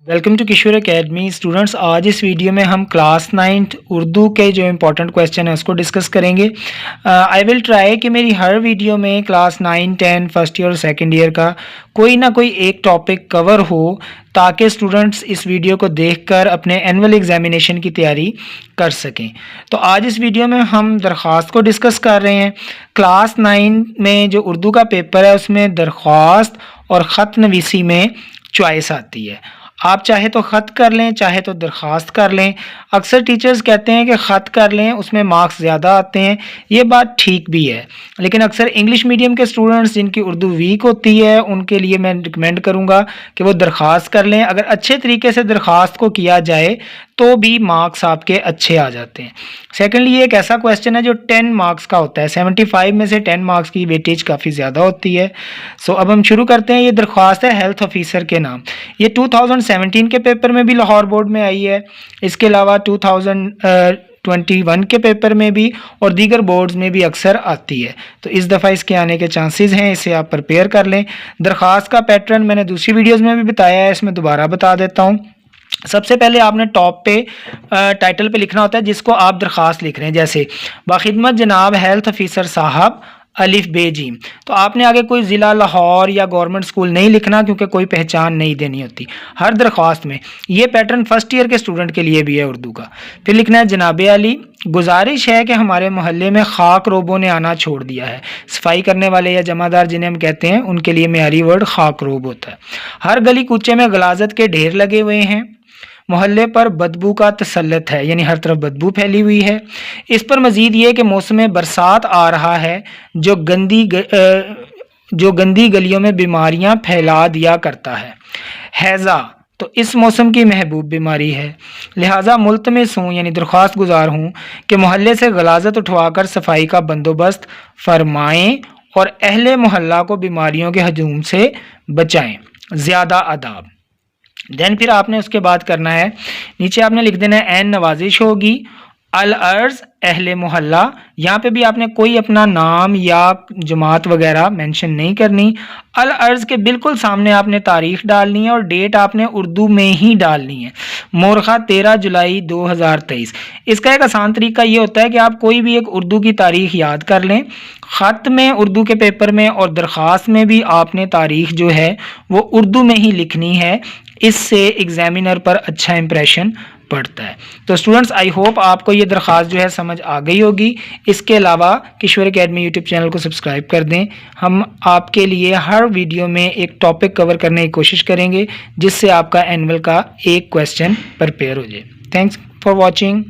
Welcome to Kishore academy students. आज इस video में हम क्लास 9 उर्दू के जो इम्पोर्टेंट क्वेश्चन है उसको डिस्कस करेंगे। आई विल ट्राई कि मेरी हर वीडियो में क्लास 9, 10 फर्स्ट ईयर और सेकंड ईयर का कोई ना कोई एक टॉपिक कवर हो, ताकि स्टूडेंट्स इस वीडियो को देखकर अपने एनुअल एग्जामिनेशन की तैयारी कर सकें। तो आज इस वीडियो में हम दरख्वास्त को डिस्कस कर रहे हैं। क्लास 9 में जो उर्दू का पेपर है उसमें दरख्वास्त और ख़त नवीसी में चॉइस आती है। आप चाहे तो ख़त कर लें, चाहे तो दरख्वास्त कर लें। अक्सर टीचर्स कहते हैं कि ख़त कर लें, उसमें मार्क्स ज़्यादा आते हैं। ये बात ठीक भी है, लेकिन अक्सर इंग्लिश मीडियम के स्टूडेंट्स जिनकी उर्दू वीक होती है उनके लिए मैं रिकमेंड करूँगा कि वो दरख्वास्त कर लें। अगर अच्छे तरीके से दरख्वास्त को किया जाए तो भी मार्क्स आपके अच्छे आ जाते हैं। सेकेंडली, ये एक ऐसा क्वेश्चन है जो 10 मार्क्स का होता है। 75 में से 10 मार्क्स की वेटेज काफ़ी ज़्यादा होती है। सो अब हम शुरू करते हैं। ये दरख्वास्त है हेल्थ ऑफिसर के नाम। ये 2017 के पेपर में भी लाहौर बोर्ड में आई है, इसके अलावा 2021 के पेपर में भी और दीगर बोर्ड्स में भी अक्सर आती है। तो इस दफ़ा इसके आने के चांसेस हैं, इसे आप प्रिपेयर कर लें। दरख्वास्त का पैटर्न मैंने दूसरी वीडियोज़ में भी बताया है, इसमें दोबारा बता देता हूँ। सबसे पहले आपने टॉप पे टाइटल पे लिखना होता है जिसको आप दरख्वास्त लिख रहे हैं, जैसे बाखिदमत जनाब हेल्थ ऑफिसर साहब अलिफ बे जी। तो आपने आगे कोई ज़िला लाहौर या गवर्नमेंट स्कूल नहीं लिखना, क्योंकि कोई पहचान नहीं देनी होती हर दरख्वास्त में। ये पैटर्न फर्स्ट ईयर के स्टूडेंट के लिए भी है उर्दू का। फिर लिखना है जनाब अली, गुजारिश है कि हमारे मोहल्ले में खाक रोबों ने आना छोड़ दिया है। सफाई करने वाले या जमादार जिन्हें हम कहते हैं उनके लिए मेयारी वर्ड खाक रोब होता है। हर गली कूचे में गलाजत के ढेर लगे हुए हैं। मोहल्ले पर बदबू का तसल्लुत है, यानी हर तरफ बदबू फैली हुई है। इस पर मज़ीद ये कि मौसम बरसात आ रहा है जो गंदी गलियों में बीमारियां फैला दिया करता है। हैज़ा तो इस मौसम की महबूब बीमारी है, लिहाजा मुल्तमिस हूँ यानी दरख्वास्त गुजार हूँ कि मोहल्ले से गलाजत उठवाकर सफाई का बंदोबस्त फरमाएँ और अहले मोहल्ला को बीमारियों के हजूम से बचाएँ। ज़्यादा आदाब। देन फिर आपने उसके बाद करना है, नीचे आपने लिख देना है एन नवाजिश होगी अल अर्ज अहले मोहल्ला। यहाँ पे भी आपने कोई अपना नाम या जमात वगैरह मेंशन नहीं करनी। अल अर्ज के बिल्कुल सामने आपने तारीख डालनी है और डेट आपने उर्दू में ही डालनी है। मोरखा 13 जुलाई 2023। इसका एक आसान तरीका ये होता है कि आप कोई भी एक उर्दू की तारीख याद कर लें। ख़त में उर्दू के पेपर में और दरख्वास्त में भी आपने तारीख जो है वो उर्दू में ही लिखनी है। इससे एग्जामिनर पर अच्छा इंप्रेशन पड़ता है। तो स्टूडेंट्स, आई होप आपको ये दरख्वास्त जो है समझ आ गई होगी। इसके अलावा किशोर एकेडमी यूट्यूब चैनल को सब्सक्राइब कर दें। हम आपके लिए हर वीडियो में एक टॉपिक कवर करने की कोशिश करेंगे जिससे आपका एनुअल का एक क्वेश्चन प्रिपेयर हो जाए। Thanks for watching.